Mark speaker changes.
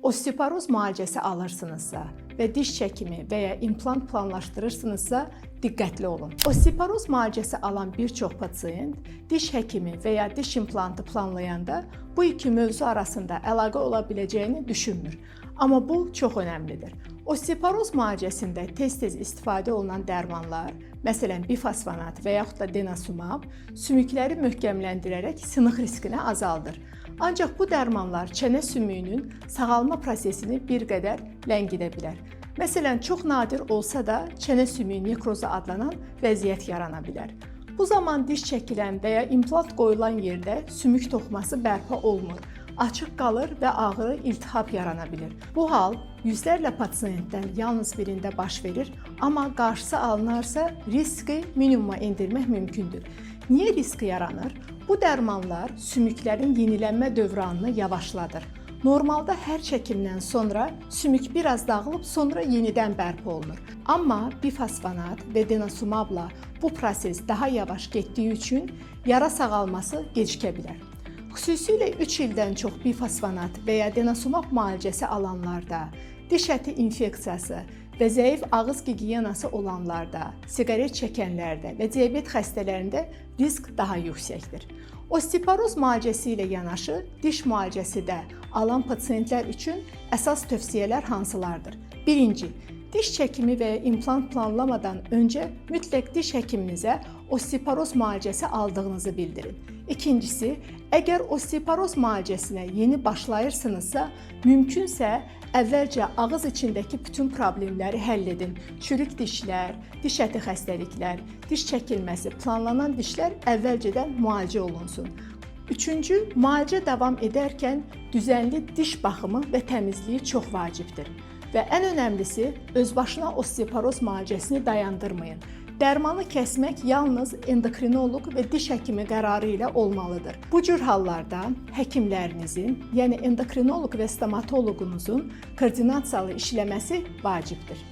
Speaker 1: Osteoporoz müalicəsi alırsınızsa və diş çəkimi və ya implant planlaşdırırsınızsa, diqqətli olun. Osteoporoz müalicəsi alan bir çox pasiyent diş həkimi və ya diş implantı planlayanda bu iki mövzu arasında əlaqə ola biləcəyini düşünmür. Amma bu çox önəmlidir. Osteoporoz müalicəsində tez-tez istifadə olunan dərmanlar, məsələn bifosfonat və yaxud da denosumab, sümükləri möhkəmləndirərək sınıq riskini azaldır. Ancaq bu dərmanlar çənə sümüyünün sağalma prosesini bir qədər ləngidə bilər. Məsələn, çox nadir olsa da çənə sümüyü nekrozu adlanan vəziyyət yarana bilər. Bu zaman diş çəkilən və ya implant qoyulan yerdə sümük toxuması bərpa olmur. Açıq qalır və ağrı, iltihab yarana bilir. Bu hal yüzlərlə pasiyentdən yalnız birində baş verir, amma qarşısı alınarsa riski minimuma endirmək mümkündür. Niyə risk yaranır? Bu dərmanlar sümüklərin yenilənmə dövranını yavaşladır. Normalda hər çəkimdən sonra sümük biraz dağılıb sonra yenidən bərpa olunur. Amma bifosfonat və denosumabla bu proses daha yavaş getdiyi üçün yara sağalması gecikə bilər. Xüsusilə 3 ildən çox bifosfonat və ya denosumab müalicəsi alanlarda, diş əti infeksiyası və zəif ağız gigiyenası olanlarda, siqaret çəkənlərdə və diabet xəstələrində risk daha yüksəkdir. Osteoporoz müalicəsi ilə yanaşı diş müalicəsi də alan pasiyentlər üçün əsas tövsiyələr hansılardır? Birinci, diş çəkimi və ya implant planlamadan öncə mütləq diş həkiminizə osteoporoz müalicəsi aldığınızı bildirin. İkincisi, əgər osteoporoz müalicəsinə yeni başlayırsınızsa, mümkünsə əvvəlcə ağız içindəki bütün problemləri həll edin. Çürük dişlər, diş əti xəstəliklər, diş çəkilməsi, planlanan dişlər əvvəlcədən müalicə olunsun. Üçüncü, müalicə davam edərkən düzənli diş baxımı və təmizliyi çox vacibdir. Və ən önəmlisi, özbaşına osteoporoz müalicəsini dayandırmayın. Dərmanı kəsmək yalnız endokrinoloq və diş həkimi qərarı ilə olmalıdır. Bu cür hallarda həkimlərinizin, yəni endokrinoloq və stomatoloqunuzun koordinasiyalı işləməsi vacibdir.